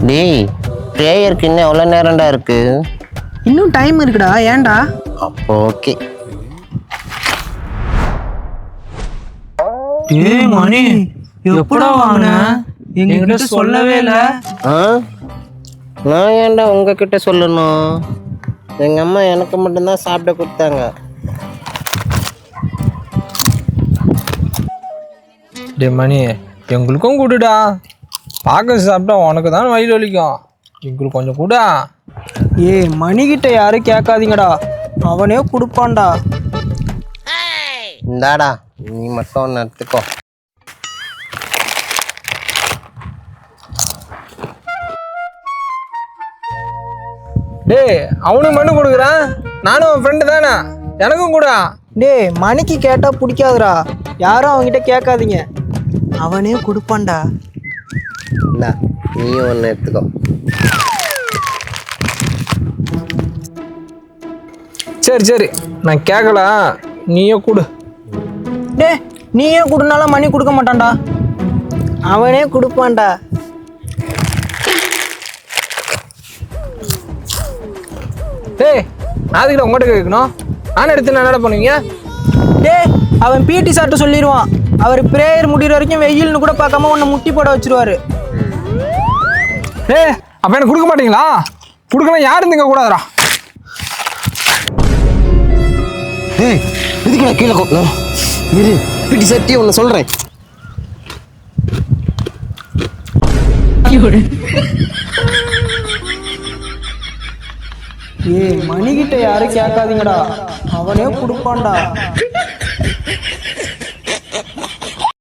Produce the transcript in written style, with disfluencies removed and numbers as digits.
டேய், ப்ரேயருக்கு இன்னும் எவ்வளோ நேரம்டா இருக்கு? இன்னும் டைம் இருக்குடா. ஏன்டா? அப்போ ஓகே. ஏய் மணி, எப்படா வாங்கின? எங்ககிட்ட சொல்லவே இல்லை. நான் ஏன்டா உங்ககிட்ட சொல்லணும்? எங்கள் அம்மா எனக்கு மட்டும்தான் சாப்பிட கொடுத்தாங்க. டே மணி, எங்களுக்கும் கூடுடா. பார்க்க சாப்பிட்டா உனக்கு தான் வயிறு வலிக்கும். எங்களுக்கு கொஞ்சம் கூட. ஏய், மணிக்கிட்ட யாரும் கேட்காதீங்கடா, அவனே கொடுப்பான்டா. இந்தாடா, நீ மட்டும் ஒன்று எடுத்துக்கோ. டேய், அவனுக்கு மண்ணு கொடுக்குறான். நானும் அவன் ஃப்ரெண்டு தானே, எனக்கும் கூட. டேய், மணிக்கு கேட்டா பிடிக்காதுடா, யாரும் அவன்கிட்ட கேட்காதீங்க, அவனே கொடுப்பான்டா. இந்தா, நீயும் ஒன்று எடுத்துக்கோ. சரி சரி, நான் கேட்கல, நீயே கொடு. டேய், நீயே கொடுனாலும் மணி கொடுக்க மாட்டான்டா, அவனே கொடுப்பான்டா. டேய், அதுக்கிட்ட உங்கள்கிட்ட கேட்கணும். நான் எடுத்து என்னடா பண்ணுவீங்க? டேய், அவன் பிடி சார்ட்ட சொல்லிடுவான். அவர் பிரேயர் முடிகிற வரைக்கும் வெயில்னு கூட பார்க்காம உன்னை முட்டி போட வச்சிருவாரு. டேய், அப்போ எனக்கு கொடுக்க மாட்டீங்களா? கொடுக்கலாம், யாரும் திங்க கூடாதுடா. ஏய், இதுக்கு நான் கீழே கொட்டணும். இரு, பிடி சட்டி ஒன்று சொல்கிறேன். ஏய், மணிக்கிட்ட யாரும் கேட்காதீங்கடா, அவனே கொடுப்பான்டா.